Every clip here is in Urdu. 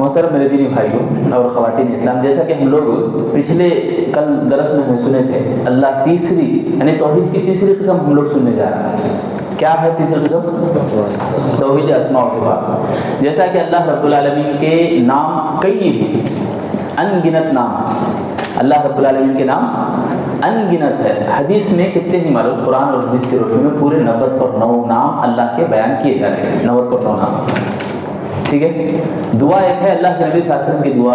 محترم میرے دینی بھائیوں اور خواتین اسلام، جیسا کہ ہم لوگ پچھلے کل درس میں ہمیں سنے تھے، اللہ تیسری یعنی توحید کی تیسری قسم ہم لوگ سننے جا رہے ہیں۔ کیا ہے تیسری قسم؟ توحید اسماء و صفات۔ جیسا کہ اللہ رب العالمین کے نام کئی ہیں، ان گنت نام ہیں۔ اللہ رب العالمین کے نام ان گنت ہے۔ حدیث میں کتنے ہی معلوم، قرآن اور حدیث کی روشنی میں پورے 90 نام اللہ کے بیان کیے جاتے ہیں، 90 نام، ٹھیک ہے۔ دعا ایک ہے اللہ کے نبی صلی اللہ علیہ وسلم کی دعا،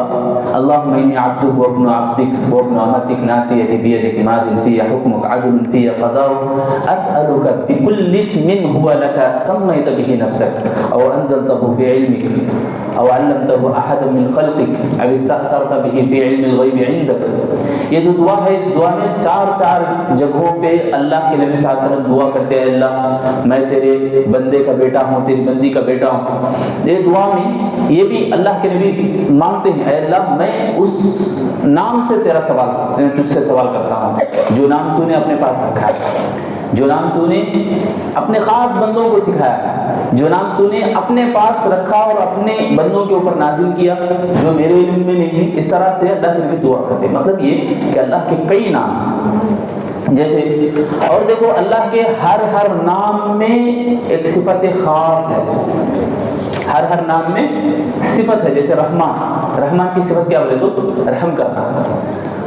اللہم انی عبدک وابن عبدک وابن امتک ناصیتی بیدک ماض فی حکمک عدل فی قضاؤک اسألک بکل اسم هو لک سمیت به نفسک او انزلته فی علمک او علمته احدا من خلقک او استأثرت به فی علم الغیب عندک۔ یہ جو دعا ہے، اس دعا میں چار جگہوں پہ اللہ کے نبی صلی اللہ علیہ وسلم دعا کرتے ہیں، اللہ میں تیرے بندے کا بیٹا ہوں، تیری بندی کا بیٹا ہوں۔ یہ دعا میں یہ بھی اللہ کے نبی مانگتے ہیں، اے اللہ میں اس نام سے تیرا سوال، تجھ سے سوال کرتا ہوں جو نام تو نے اپنے پاس رکھا ہے، جو نام تو نے اپنے خاص بندوں کو سکھایا ہے، جو نام تو نے اپنے پاس رکھا اور اپنے بندوں کے اوپر نازل کیا جو میرے علم میں نہیں ہے۔ اس طرح سے اللہ کے نبی دعا کرتے ہیں۔ مطلب یہ کہ اللہ کے کئی نام ہیں، جیسے اور دیکھو اللہ کے ہر نام میں ایک صفت خاص ہے، ہر نام میں صفت ہے۔ جیسے رحمان کی صفت کیا بولے تو رحم کرنا،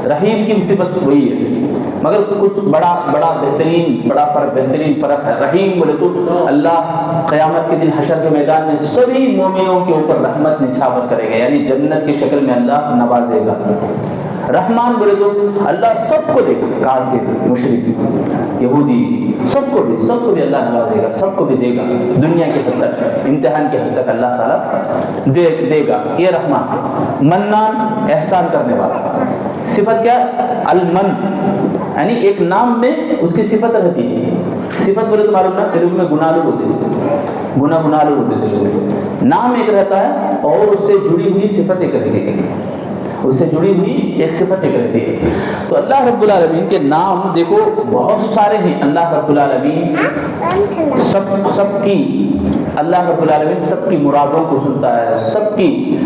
رحیم کی صفت وہی ہے، مگر کچھ بڑا بہترین فرق ہے۔ رحیم بولے تو اللہ قیامت کے دن حشر کے میدان میں سبھی مومنوں کے اوپر رحمت نچھاور کرے گا، یعنی جنت کی شکل میں اللہ نوازے گا۔ رحمان بولے تو اللہ سب کو دے گا، کافر، مشرک، یہودی، سب کو بھی اللہ نوازے گا، سب کو بھی دے گا، دنیا کے حد تک، امتحان کے حد تک اللہ تعالیٰ دے گا۔ یہ رحمان۔ منان، احسان کرنے والا، صفت کیا؟ المن، یعنی ایک نام میں اس کی صفت رہتی ہے۔ صفت بولے تو معلوم نا، تیلگو میں گنالو بولتے ہیں، گنالو بولتے ہیں تیلگو میں۔ نام ایک رہتا ہے اور اس سے جڑی ہوئی صفت ایک رہتی ہے، اس سے جڑی ہوئی ایک صفت ایک رہتی ہے۔ تو اللہ رب العالمین کے نام دیکھو بہت سارے ہیں۔ اللہ رب العالمین اللہ رب العالمین سب کی مرادوں کو سنتا ہے، سب کی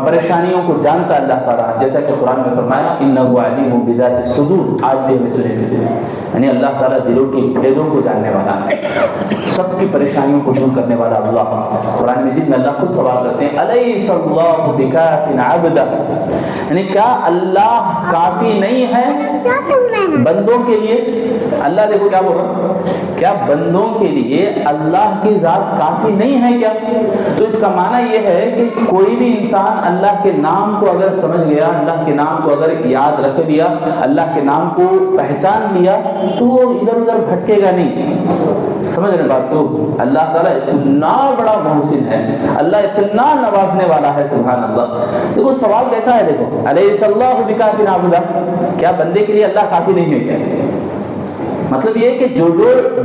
پریشانیوں کو جانتا ہے اللہ تعالیٰ، جیسا کہ قرآن میں فرمایا انہ علیم بذات الصدور۔ آج بھی ہمیں سنے، یعنی اللہ تعالیٰ دلوں کی بھیدوں کو جاننے والا ہے، سب کی پریشانیوں کو دور کرنے والا اللہ۔ قرآن مجید میں اللہ خود سوال کرتے ہیں الیس اللہ بکاف عبدہ، یعنی کیا اللہ کافی نہیں ہے بندوں کے لیے؟ اللہ دیکھو کیا بول رہا، کیا بندوں کے لیے اللہ کی ذات کافی نہیں ہے کیا؟ تو اس کا معنی یہ ہے کہ کوئی بھی انسان اللہ کے نام کو اگر سمجھ گیا، اللہ کے نام کو اگر یاد رکھ لیا، اللہ کے نام کو پہچان لیا، تو وہ ادھر ادھر بھٹکے گا نہیں۔ سمجھ رہے بات کو؟ اللہ تعالیٰ اتنا بڑا محسن ہے، اللہ اتنا نوازنے والا ہے، سبحان اللہ۔ دیکھو سوال کیسا ہے، دیکھو الیس اللہ بکاف عبدہ، کیا بندے کے لیے اللہ کافی نہیں ہے کیا؟ مطلب یہ کہ جو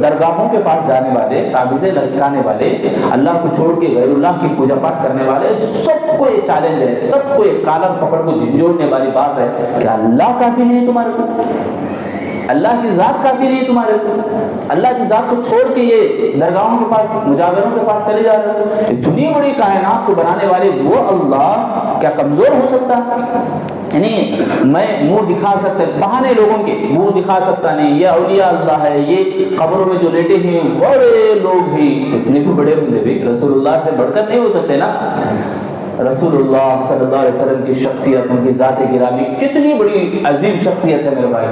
درگاہوں کے پاس جانے والے، تعویذیں لٹکانے والے، اللہ کو چھوڑ کے غیر اللہ کی پوجا پاٹ کرنے والے، سب کو یہ چیلنج ہے، سب کو یہ کالر پکڑ کو جھنجھوڑنے والی بات ہے کہ اللہ کافی نہیں ہے تمہارے کو، اللہ کی ذات کافی نہیں ہے تمہارے کو، اللہ کی ذات کو چھوڑ کے یہ درگاہوں کے پاس، مجاوروں کے پاس چلے جا رہے ہو۔ اتنی بڑی کائنات کو بنانے والے وہ اللہ کیا کمزور ہو سکتا ہے؟ یعنی میں منہ دکھا سکتا، بہانے لوگوں کے منہ دکھا سکتا نہیں، یہ اولیاء اللہ ہے، یہ قبروں میں جو لیٹے ہیں بڑے لوگ ہیں، اتنے بھی بڑے ہوتے بھی رسول اللہ سے بڑھ کر نہیں ہو سکتے نا۔ رسول اللہ صلی اللہ علیہ وسلم کی شخصیت، ان کی ذات گرامی کتنی بڑی عظیم شخصیت ہے میرے بھائی۔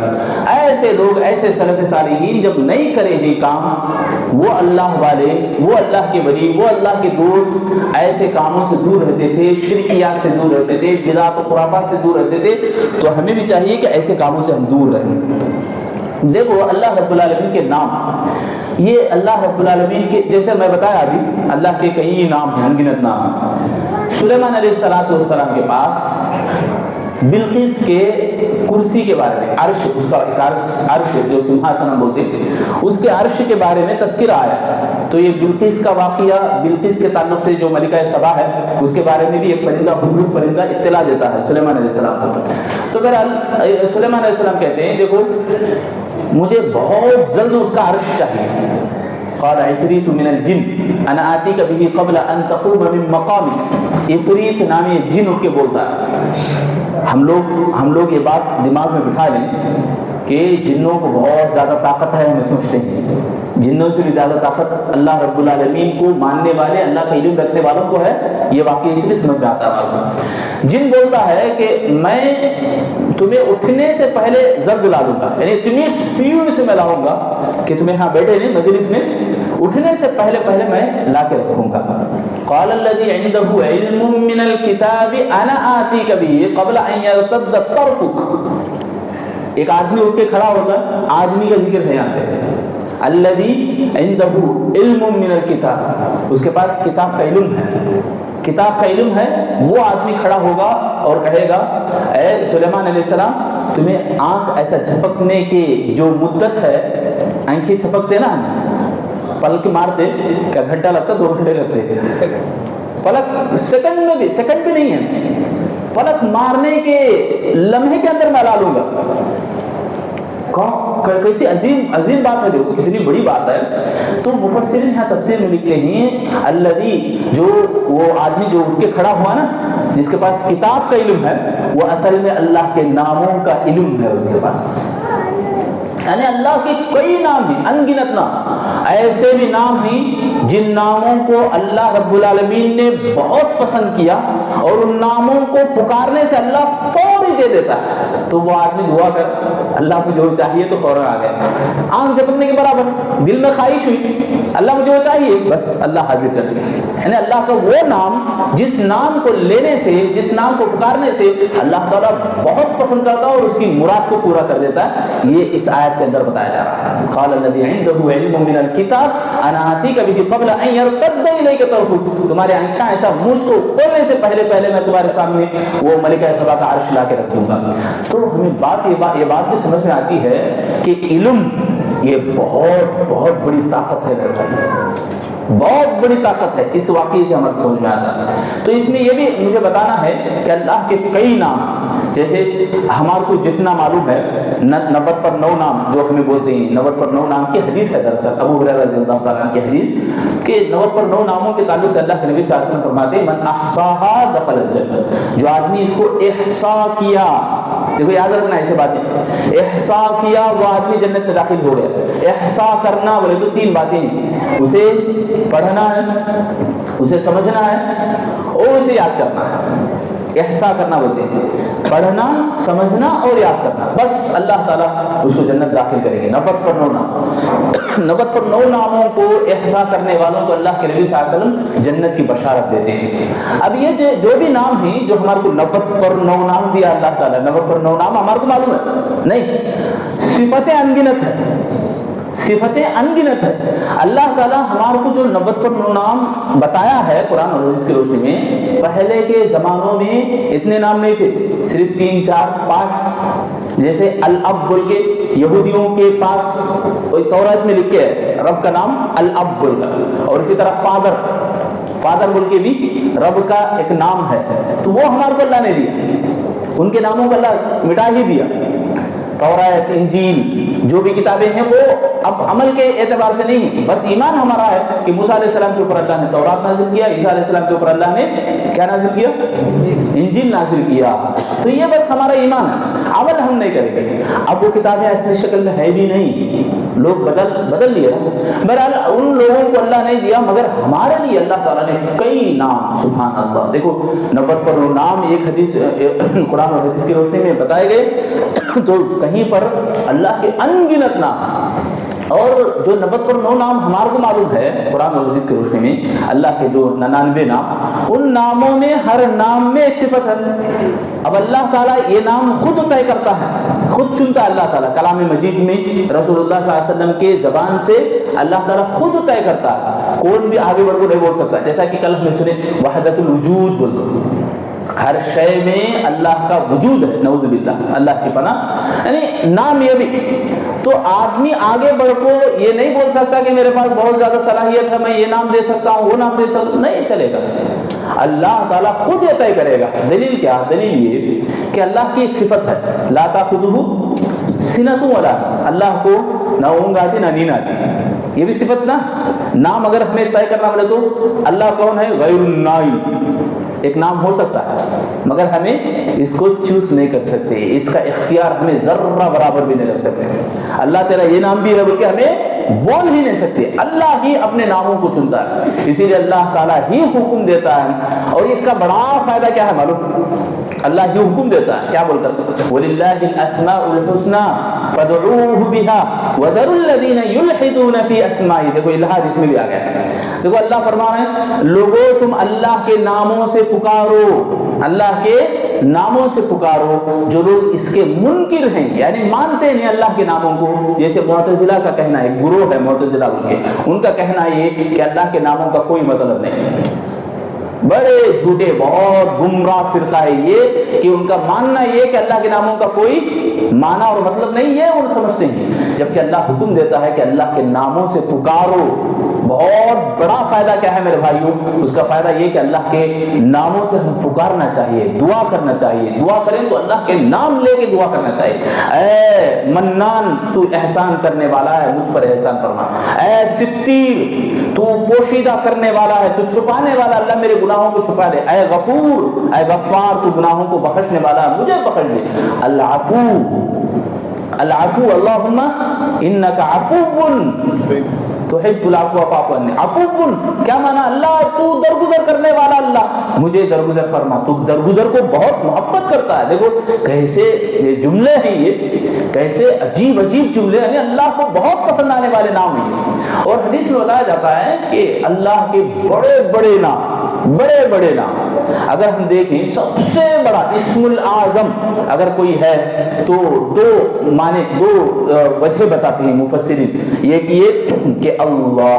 ایسے لوگ، ایسے سلف صالحین جب نہیں کرے ہیں کام، وہ اللہ والے، وہ اللہ کے ولی، وہ اللہ کے دوست ایسے کاموں سے دور رہتے تھے، شرکیات سے دور رہتے تھے، بدعات و خرافات سے دور رہتے تھے۔ تو ہمیں بھی چاہیے کہ ایسے کاموں سے ہم دور رہیں۔ دیکھو اللہ رب العالمین کے نام، یہ اللہ رب العالمین کے، جیسے میں بتایا ابھی، اللہ کے کئی نام ہیں، انگنت نام ہیں۔ سلیمان علیہ السلام کے پاس بلقیس کے کرسی کے بارے میں، عرش، اس کا ایک عرش جو سمہاسنم بولتے ہیں، اس کے عرش کے بارے میں تذکرہ آیا۔ تو یہ بلقیس کا واقعہ، بلقیس کے تعلق سے جو ملکہ سبا ہے، اس کے بارے میں بھی ایک پرندہ، ہدہد پرندہ اطلاع دیتا ہے سلیمان علیہ السلام کو۔ تو بہرحال سلیمان علیہ السلام کہتے ہیں دیکھو مجھے بہت جلد اس کا عرش چاہیے، قال عفریت من الجن انا آتیک بہ قبل ان تقوم من مقامک. عفریت نامی جن اٹھ کے بولتا ہے. ہم لوگ یہ بات دماغ میں بٹھا لیں کہ جنوں کو بہت زیادہ طاقت ہے. ہم سمجھتے ہیں جنوں سے بھی زیادہ طاقت اللہ رب العالمین کو ماننے والے, اللہ کا علم رکھنے والوں کو ہے. یہ واقعی اس لیے سمجھ میں آتا ہے. جن بولتا ہے کہ میں تمہیں اٹھنے سے پہلے زرد لا دوں گا, یعنی اتنی اسپیڈ سے میں لاؤں گا کہ تمہیں ہاں بیٹھے نہیں مجلس میں, اٹھنے سے پہلے میں لا کے رکھوں گا. قال الذي عنده علم من الكتاب انا آتيك به قبل ان يرتد طرفك. ایک آدمی اٹھ کے کھڑا ہوتا ہے, آدمی کا ذکر ہے یہاں پہ. الذي عنده علم من الكتاب, اس کے پاس کتاب کا علم ہے, کتاب کا علم ہے. وہ آدمی کھڑا ہوگا اور کہے گا اے سلیمان علیہ السلام تمہیں آنکھ ایسا جھپکنے کی جو مدت ہے, آنکھیں جھپکتے نا ہمیں پلک مارتے, کیا گھنٹہ لگتا, 2 گھنٹے لگتے, پلک سیکنڈ میں بھی, سیکنڈ بھی نہیں ہے, پلک مارنے کے لمحے کے اندر میں لا لوں گا. کیسی عظیم بات ہے, دیکھو کتنی بڑی بات ہے. تو مفسرین یہاں تفسیر میں لکھتے ہیں الذی, جو وہ آدمی جو اٹھ کے کھڑا ہوا نا جس کے پاس کتاب کا علم ہے, وہ اصل میں اللہ کے ناموں کا علم ہے اس کے پاس. یعنی اللہ کے کئی نام ہیں, ان گنت نام, ایسے بھی نام ہیں جن ناموں کو اللہ رب العالمین نے بہت پسند کیا اور ان ناموں کو پکارنے سے اللہ فوری دے دیتا ہے. تو وہ آدمی دعا کر اللہ کو جو چاہیے تو فوراً آ گیا. آنکھ جھپکنے کے برابر, دل میں خواہش ہوئی اللہ مجھے وہ چاہیے, بس اللہ حاضر کر دیا. یعنی اللہ کا وہ نام جس نام کو لینے سے, جس نام کو پکارنے سے اللہ تعالیٰ بہت پسند کرتا ہے اور اس کی مراد کو پورا کر دیتا ہے. یہ اس آیت کے اندر بتایا جا رہا ہے. قال الذی عنده علم من الکتاب انا آتیک بہ قبل ان یرتد الیک طرفک. تمہارے آنکھیں ایسا مجھ کو کھولنے سے پہلے میں تمہارے سامنے وہ ملکہ سبا کا عرش لا کے رکھوں گا. تو ہمیں یہ بات بھی سمجھ میں آتی ہے کہ علم یہ بہت بڑی طاقت ہے, بہت بڑی طاقت ہے. اس واقعے سے ہمیں سمجھ میں آتا ہے. تو اس میں یہ بھی مجھے بتانا ہے کہ اللہ کے کئی نام, جیسے ہمارے کو جتنا معلوم ہے 90 پر 9 نام جو ہمیں بولتے ہیں, 90 پر 9 نام کی حدیث ہے. دراصل ابو ہریرہ رضی اللہ تعالیٰ عنہ کی حدیث کہ 90 پر 9 ناموں کے تعلق سے اللہ کے نبی صلی اللہ علیہ وسلم فرماتے ہیں من احصاها دخل الجنہ. جو آدمی اس کو احصاء کیا, دیکھو یاد رکھنا ایسے باتیں, احصاء کیا وہ آدمی جنت میں داخل ہو گیا. احصاء کرنا بولے تو 3 باتیں, اسے پڑھنا ہے, اسے سمجھنا ہے اور اسے یاد کرنا ہے. احصاء کرنا بولتے ہیں, پڑھنا, سمجھنا اور یاد کرنا. بس اللہ تعالیٰ اس کو جنت داخل کریں گے. 90 پر 9 نام, 90 پر 9 ناموں کو احصاء کرنے والوں کو اللہ کے نبی صلی اللہ علیہ وسلم جنت کی بشارت دیتے ہیں. اب یہ جو بھی نام ہیں جو ہمارے کو 90 پر 9 نام دیا اللہ تعالیٰ, 90 پر 9 نام ہمارے کو معلوم ہے نہیں, صفتیں انگنت ہے, صفتیں انگنت ہے. اللہ تعالیٰ ہمارے کو جو 90 پر 9 نام بتایا ہے قرآن اور حدیث کی روشنی میں, پہلے کے زمانوں میں اتنے نام نہیں تھے, صرف 3 4 5. جیسے الاب بول کے یہودیوں کے پاس تورات میں لکھ کے ہے رب کا نام الاب بول کر, اور اسی طرح فادر بول کے بھی رب کا ایک نام ہے. تو وہ ہمارے کو اللہ نے دیا, ان کے ناموں کو اللہ مٹا ہی دیا. تورات, انجیل, جو بھی کتابیں ہیں وہ اب عمل کے اعتبار سے نہیں, بس ایمان ہمارا ہے کہ موسیٰ علیہ السلام کے اوپر اللہ نے تورات نازل کیا, عیسیٰ علیہ السلام کے اوپر اللہ نے کیا نازل کیا, انجیل نازل کیا. تو یہ بس ہمارا ایمان ہے, عمل ہم نہیں کریں گے. اب وہ کتابیں ایسی شکل میں ہے بھی نہیں, لوگ بدل لیے. بہرحال ان لوگوں کو اللہ نہیں دیا, مگر ہمارے لیے اللہ تعالیٰ نے کئی نام, سبحان اللہ. دیکھو 90 پر 9 نام ایک حدیث قرآن اور حدیث کی روشنی میں بتائے گئے. تو کہیں پر اللہ کے انگنت نام, اور جو 90 پر 9 نام ہمارے کو معلوم ہے قرآن اور حدیث کی روشنی میں, اللہ کے جو 99 نام, ان ناموں میں ہر نام میں ایک صفت ہے. اب اللہ تعالیٰ یہ نام خود طے کرتا ہے, خود چنتا ہے اللہ تعالیٰ. کلام مجید میں رسول اللہ صلی اللہ علیہ وسلم کے زبان سے اللہ تعالیٰ خود طے کرتا ہے, کون بھی آگے بڑھ کو نہیں بول سکتا. جیسا کہ کل ہم نے سنے وحدت الوجود بول دو, ہر شے میں اللہ کا وجود ہے, نعوذ باللہ, اللہ کی پناہ. یعنی نام یہ بھی, تو آدمی آگے بڑھ کو یہ نہیں بول سکتا کہ میرے پاس بہت زیادہ صلاحیت ہے, میں یہ نام دے سکتا ہوں, وہ نام دے سکتا ہوں, نہیں چلے گا. اللہ تعالیٰ خود یہ طے کرے گا. دلیل کیا؟ دلیل یہ کہ اللہ کی ایک صفت ہے لا تاخذہ سنۃ ولا, اللہ کو نہ اونگ آتی نہ نیند آتی. یہ بھی صفت نا. نام اگر ہمیں طے کرنا پڑے تو اللہ کون ہے؟ غیر النائم. ایک نام ہو سکتا ہے مگر ہمیں اس کو چوز نہیں کر سکتے, اس کا اختیار ہمیں ذرہ برابر بھی نہیں رکھ سکتے. اللہ تیرا یہ نام بھی ہے بلکہ ہمیں بول ہی نہیں سکتے. اللہ ہی اپنے ناموں کو چنتا ہے, اسی لیے اللہ تعالیٰ ہی حکم دیتا ہے. اور اس کا بڑا فائدہ کیا ہے معلوم؟ اللہ ہی حکم دیتا ہے, کیا بول کر؟ وَلِلَّهِ الْأَسْمَاءُ الْحُسْنَى فَادْعُوهُ بِهَا وَذَرُوا الَّذِينَ يُلْحِدُونَ فِي أَسْمَائِهِ. دیکھو الہاد اس میں بھی آ گیا. دیکھو اللہ فرما رہے ہیں لوگوں تم اللہ کے ناموں سے پکارو, اللہ کے ناموں سے پکارو. جو لوگ اس کے منکر ہیں یعنی مانتے نہیں اللہ کے ناموں کو, جیسے معتزلہ کا کہنا ہے, ایک گروہ ہے معتزلہ بول کے, ان کا کہنا یہ کہ اللہ کے ناموں کا کوئی مطلب نہیں. بڑے جھوٹے بہت گمراہ فرقہ ہے یہ کہ ان کا ماننا یہ کہ اللہ کے ناموں کا کوئی معنی اور مطلب نہیں, یہ وہ سمجھتے ہیں. جبکہ اللہ حکم دیتا ہے کہ اللہ کے ناموں سے پکارو. بہت بڑا فائدہ کیا ہے میرے بھائیوں؟ اس کا فائدہ یہ کہ اللہ کے ناموں سے ہم پکارنا چاہیے, دعا کرنا چاہیے. دعا کریں تو اللہ کے نام لے کے دعا کرنا چاہیے. اے منان تو احسان کرنے والا ہے, مجھ پر احسان فرما. اے ستیر تو پوشیدہ کرنے والا ہے, تو چھپانے والا, اللہ میرے گناہوں کو چھپا دے. اے غفور, اے غفار تو گناہوں کو بخشنے والا ہے, مجھے بخش دے. العفو, العفو, اللہم انکا عفو تحب العفو فاعف عنی. عفو کیا معنی؟ اللہ تو درگزر کرنے والا, اللہ مجھے درگزر فرما. تو درگزر کو بہت محبت کرتا ہے. دیکھو کیسے یہ جملے ہیں, یہ کیسے عجیب عجیب جملے, یعنی اللہ کو بہت پسند آنے والے نام ہیں. اور حدیث میں بتایا جاتا ہے کہ اللہ کے بڑے بڑے نام, بڑے بڑے نام اگر ہم دیکھیں, سب سے بڑا اسم الاعظم اگر کوئی ہے تو دو معنی, دو وجہ بتاتے ہیں مفسرین. یہ کہ اللہ,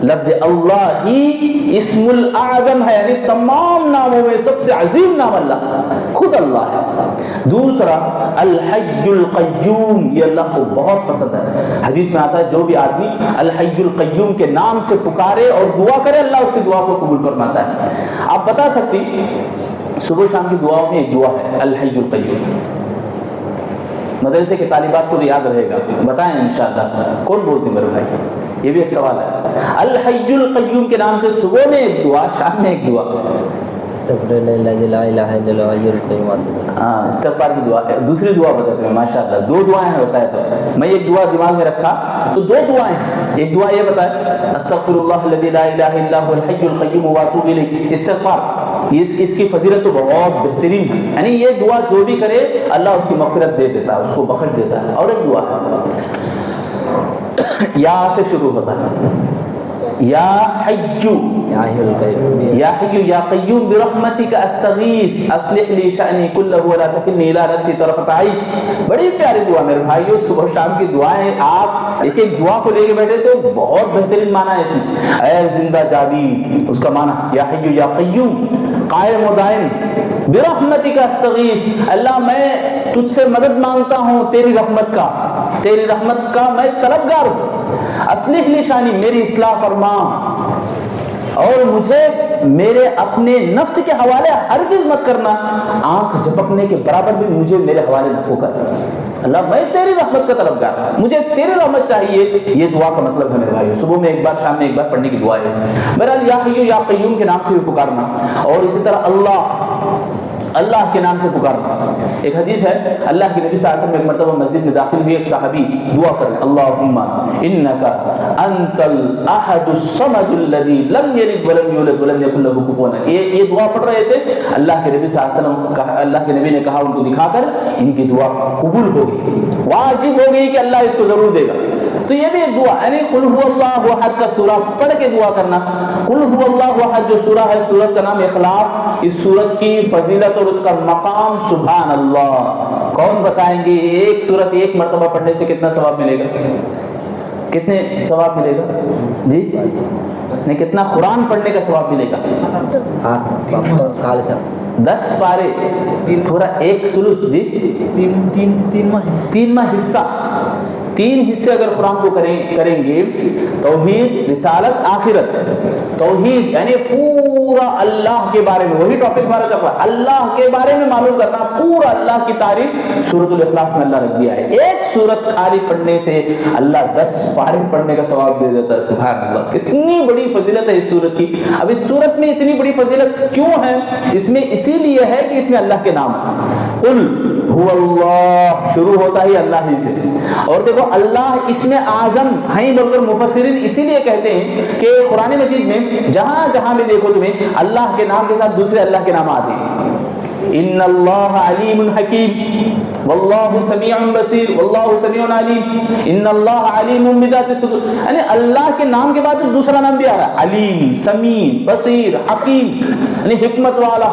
لفظ اللہ ہی اسم الاعظم ہے, یعنی تمام ناموں میں سب سے عظیم نام اللہ خود اللہ ہے. دوسرا الحی القیوم, یہ اللہ کو بہت پسند ہے. حدیث میں آتا ہے جو بھی آدمی الحی القیوم کے نام سے پکارے اور دعا کرے اللہ اس کی دعا کو قبول فرماتا ہے. آپ بتا سکتی صبح شام کی دعاؤں میں ایک دعا ہے الحی القیوم. مدرسے کے طالبات کو تو یاد رہے گا, بتائیں انشاءاللہ کون بولتے میرے بھائی؟ یہ بھی ایک سوال ہے. الحی القیوم کے نام سے صبح میں ایک دعا, شام میں ایک دعا. استغفار کی دعا. دوسری دعا بتاتے ہیں ماشاءاللہ, دو دعائیں ہیں. ویسا ہے تو میں ایک دعا دماغ میں رکھا تو دو دعائیں ہیں. ایک دعا یہ بتائے استغفر اللہ الذی لا الہ الا هو الحی القیوم واتوب الیہ. استغفار اس کی فضیلت تو بہت بہترین ہے, یعنی یہ دعا جو بھی کرے اللہ اس کی مغفرت دے دیتا ہے, اس کو بخش دیتا ہے. اور ایک دعا ہے یا سے شروع ہوتا ہے, یا حیو یا حیو یا قیوم برحمتک استغیث اصلح لی شأنی کلہ ولا تکلنی الی نفسی طرفۃ عین. بڑی پیاری دعا میرے بھائیو, صبح شام کی دعائیں. آپ ایک ایک دعا کو لے کے بیٹھے تو بہت بہترین معنی ہے اس میں. اے زندہ جاوید, اس کا معنی یا حیو یا قیوم, قائم و دائم. برحمتک استغیث, اللہ میں تجھ سے مدد مانگتا ہوں تیری رحمت کا, تیری رحمت کا میں طلبگار ہوں. اصلح لی شانی, میری اصلاح فرما, اور مجھے میرے اپنے نفس کے حوالے ہرگز مت کرنا, آنکھ جھپکنے کے برابر بھی مجھے میرے حوالے نہ کر. اللہ میں تیری رحمت کا طلبگار ہوں, مجھے تیری رحمت چاہیے. یہ دعا کا مطلب ہے میرے بھائیو, صبح میں ایک بار شام میں ایک بار پڑھنے کی دعا ہے. بہرحال یا حیو یا قیوم کے نام سے بھی پکارنا, اور اسی طرح اللہ, اللہ کے نام سے پکارنا. ایک حدیث ہے اللہ کے نبی صلی اللہ علیہ وسلم ایک مرتبہ مسجد میں داخل ہوئے, ایک صحابی دعا کر رہے ہیں اللہم انکا انت الاحد الصمد الذی لم یلد ولم یولد ولم یکن لہ کفوا احد. یہ دعا پڑھ رہے تھے, اللہ کے نبی صلی اللہ علیہ وسلم, اللہ کے نبی نے کہا ان کو دکھا کر ان کی دعا قبول ہو گئی, واجب ہو گئی کہ اللہ اس کو ضرور دے گا. تو یہ بھی ایک دعا, یعنی قل هو اللہ احد کا سورہ پڑھ کے دعا کرنا. قل هو اللہ احد جو سورہ ہے, سورت کا نام اخلاص. اس سورت کی فضیلت اور اس کا مقام سبحان اللہ کون بتائیں گے؟ ایک سورت ایک مرتبہ پڑھنے سے کتنا ثواب ملے گا؟ کتنے ثواب ملے گا جی؟ نہیں, کتنا قرآن پڑھنے کا ثواب ملے گا؟ 10 پارے, پورا ایک سلوس جی, 3 ماہ حصہ, تین حصے اگر قرآن کو کریں گے، توحید، رسالت، آخرت۔ توحید یعنی پورا اللہ کے بارے میں، وہی ٹاپک ہمارا چل رہا ہے، اللہ کے بارے میں معلوم کرنا، پورا اللہ کی تعریف سورۃ الاخلاص میں اللہ رکھ دیا ہے۔ ایک سورت خالی پڑھنے سے اللہ 10 پارے پڑھنے کا ثواب دے دیتا ہے، سبحان اللہ، کتنی بڑی فضیلت ہے اس سورت کی۔ اب اس سورت میں اتنی بڑی فضیلت کیوں ہے؟ اس میں اسی لیے ہے کہ اس میں اللہ کے نام ہے۔ قل هو اللہ، شروع ہوتا ہی اللہ ہی سے، اور دیکھو اللہ اس میں اعظم ہیں بول کر مفسرین اسی لیے کہتے ہیں کہ قرآن مجید میں جہاں جہاں بھی دیکھو تمہیں اللہ کے نام کے ساتھ دوسرے اللہ کے نام آتے ہیں۔ ان اللہ علیم حکیم واللہ سمیع بصیر، واللہ سمیع علیم، ان اللہ علیم بذات الصدور، یعنی اللہ کے نام کے بعد دوسرا نام بھی آ رہا ہے، علیم، سمیع، بصیر، حکیم، یعنی حکمت والا۔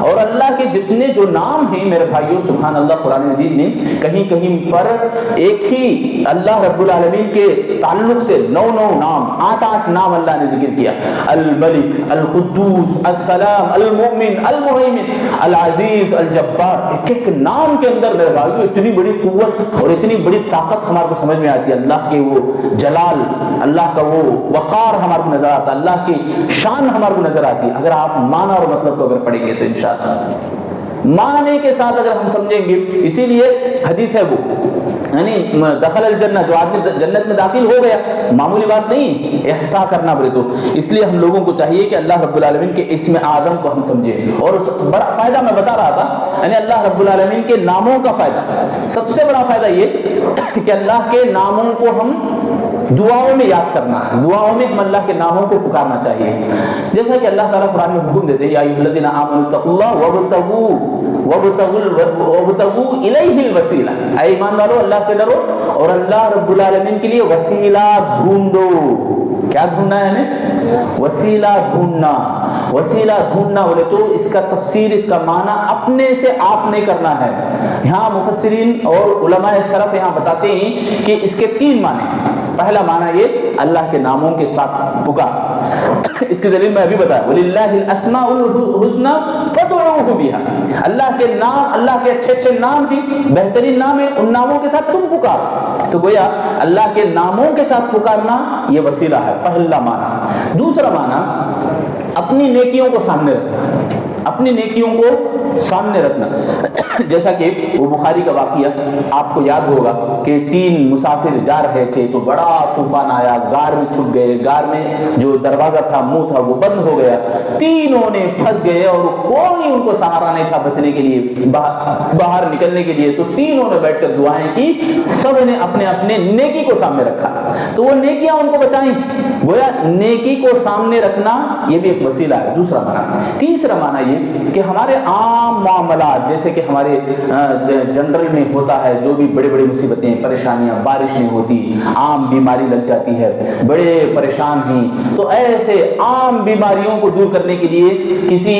اور اللہ کے جتنے جو نام ہیں میرے بھائیوں، سبحان اللہ، قرآن مجید میں کہیں کہیں پر ایک ہی اللہ رب العالمین کے تعلق سے 9 نام، 8 نام اللہ نے ذکر کیا، الملک، القدوس، السلام، المؤمن، المہیمن، العزیز، الجبار۔ ایک نام کے اندر میرے بھائیو اتنی بڑی قوت اور اتنی بڑی طاقت ہمارے کو سمجھ میں آتی ہے۔ اللہ کے وہ جلال، اللہ کا وہ وقار ہمارے کو نظر آتا ہے، اللہ کی شان ہمارے کو نظر آتی ہے اگر آپ معنی اور مطلب کو اگر پڑھیں گے تو انشاءاللہ معنی کے ساتھ اگر ہم سمجھیں گے۔ اسی لیے حدیث ہے وہ، یعنی دخل الجنہ، جو آدمی جنت میں داخل ہو گیا، معمولی بات نہیں، احسا کرنا پڑے۔ تو اس لیے ہم لوگوں کو چاہیے کہ اللہ رب العالمین کے اسم اعظم کو ہم سمجھیں۔ اور بڑا فائدہ میں بتا رہا تھا، یعنی اللہ رب العالمین کے ناموں کا فائدہ، سب سے بڑا فائدہ یہ کہ اللہ کے ناموں کو ہم دعاؤں میں یاد کرنا ہے، دعاؤں میں ہم اللہ کے ناموں کو پکارنا چاہیے۔ جیسا کہ اللہ تعالیٰ قرآن میں حکم دیتے ہیں، یا ایھا الذین آمنوا اتقوا اللہ وابتغوا الیہ الوسیلہ، اے ایمان والو اللہ سے ڈرو اور اللہ رب العالمین کے لیے وسیلہ ڈھونڈو۔ کیا ڈھونڈنا ہے ہمیں؟ وسیلہ ڈھونڈنا۔ وسیلہ ڈھونڈنا بولے تو اس کا تفسیر، اس کا معنی اپنے سے آپ نے کرنا ہے۔ یہاں مفسرین اور علماء سلف یہاں بتاتے ہیں کہ اس کے 3 معنی ہیں۔ پہلا معنی یہ اللہ کے ناموں کے ساتھ پکار، اس کی دلیل میں ابھی بتایا، وَلِلَّهِ الْأَسْمَاءُ الْحُسْنَى فَادْعُوهُ بِهَا، اللہ کے نام، اللہ کے اچھے نام بھی بہترین نام ہیں، ان ناموں کے ساتھ تم پکارو۔ تو گویا اللہ کے ناموں کے ساتھ پکارنا یہ وسیلہ ہے، پہلا معنی۔ دوسرا معنی اپنی نیکیوں کو سامنے رکھنا، اپنی نیکیوں کو سامنے رکھنا۔ جیسا کہ وہ بخاری کا واقعہ آپ کو یاد ہوگا کہ 3 مسافر جا رہے تھے تو بڑا طوفان آیا، غار میں چھپ گئے، غار میں جو دروازہ تھا، منہ تھا، وہ بند ہو گیا، تینوں نے پھنس گئے اور کوئی ان کو سہارا نہیں تھا بچنے کے لیے، باہر نکلنے کے لیے۔ تو تینوں نے بیٹھ کر دعائیں کی، سب نے اپنے اپنے نیکی کو سامنے رکھا تو وہ نیکیاں ان کو بچائیں۔ گویا نیکی کو سامنے رکھنا یہ بھی ایک وسیلہ ہے، دوسرا معنی۔ تیسرا معنی یہ کہ ہمارے عام معاملات، جیسے کہ ہمارے جنرل میں ہوتا ہے، جو بھی بڑے بڑے مصیبتیں، پریشانیاں، بارش نہیں ہوتی، عام بیماری لگ جاتی ہے، بڑے پریشان ہیں، تو ایسے عام بیماریوں کو دور کرنے کے لیے کسی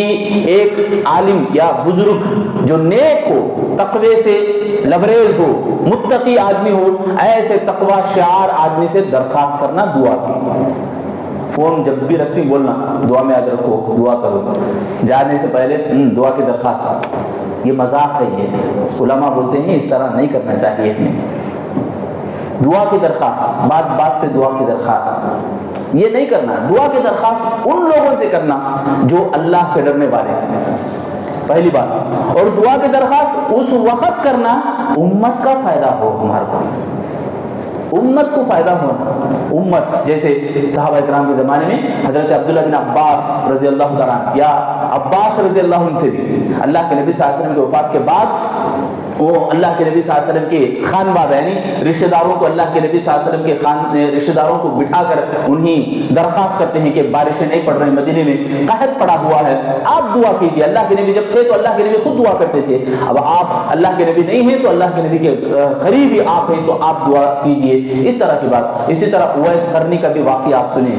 ایک عالم یا بزرگ جو نیک ہو، تقوی سے لبریز ہو، متقی آدمی ہو، ایسے تقوی شعار آدمی سے درخواست کرنا دعا کی۔ فون جب بھی رکھتی بولنا دعا میں یاد رکھو، دعا کرو، جانے سے پہلے دعا کی درخواست۔ یہ مذاق ہے، یہ علماء بولتے ہیں اس طرح نہیں کرنا چاہیے ہمیں۔ دعا کی درخواست، بات بات پہ دعا کی درخواست، یہ نہیں کرنا۔ دعا کی درخواست ان لوگوں سے کرنا جو اللہ سے ڈرنے والے ہیں، پہلی بات۔ اور دعا کی درخواست اس وقت کرنا امت کا فائدہ ہو، ہمارے کو امت کو فائدہ ہونا۔ امت جیسے صحابہ کرام کے زمانے میں حضرت عبداللہ بن عباس رضی اللہ تعالیٰ عنہ، یا عباس رضی اللہ عنہ سے بھی اللہ کے نبی صلی اللہ علیہ وسلم کے وفات کے بعد وہ اللہ کے نبی صلی اللہ علیہ وسلم کے خانوادہ یعنی رشتہ داروں کو، اللہ کے نبی صلی اللہ علیہ وسلم کے رشتہ داروں کو بٹھا کر انہیں درخواست کرتے ہیں کہ بارشیں نہیں پڑ رہی، مدینے میں قحط پڑا ہوا ہے، آپ دعا کیجئے۔ اللہ کے نبی جب تھے تو اللہ کے نبی خود دعا کرتے تھے، اب آپ اللہ کے نبی نہیں ہیں تو اللہ کے نبی کے قریب ہی آپ ہیں تو آپ دعا کیجئے، اس طرح کی بات۔ اسی طرح اویس قرنی کا بھی واقعہ آپ سنیں،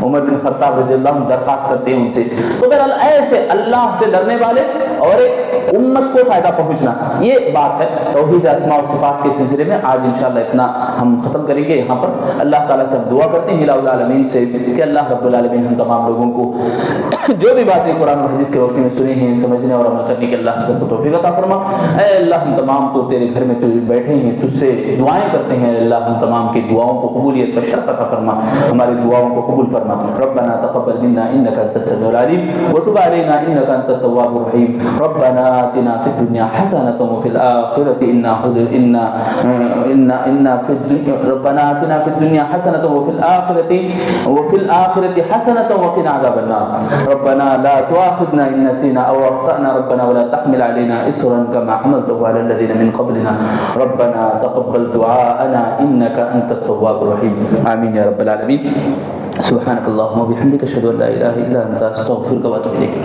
عمر بن خطاب رضی اللہ عنہ درخواست کرتے ہیں ان سے۔ تو بہرحال ایسے اللہ سے ڈرنے والے اور ایک امت کو فائدہ پہنچنا، یہ بات ہے توحید اسماء و صفات کے سلسلے میں۔ آج انشاءاللہ اتنا ہم ختم کریں گے یہاں پر۔ اللہ تعالیٰ سے دعا کرتے ہیں الہ العالمین سے کہ اللہ رب العالمین ہم تمام لوگوں کو جو بھی باتیں قرآن و حدیث کی روشنی میں سنی ہیں سمجھنے اور عمل کرنے کے اللہ ہم سب کو توفیق عطا فرما۔ اے اللہ ہم تمام کو تیرے گھر میں بیٹھے ہیں، تجھ سے دعائیں کرتے ہیں، اللہ ہم تمام کی دعاؤں کو قبولیت کا شرف عطا فرما، ہماری دعاؤں کو قبول فرما۔ ربنا تقبل منا انك انت السميع العليم وتب علينا انك انت التواب الرحيم۔ ربنا آتنا في الدنيا حسنة وفي الآخرة ربنا آتنا في الدنيا حسنة وفي الآخرة حسنة وقنا عذاب النار۔ ربنا لا تؤاخذنا إن نسينا أو أخطأنا ربنا ولا تحمل علينا إصرا كما حملته على الذين من قبلنا ربنا تقبل دعاءنا إنك أنت التواب الرحيم آمين يا رب العالمين۔ سبحانك اللهم وبحمدك أشهد أن لا إله إلا أنت أستغفرك وأتوب إليك۔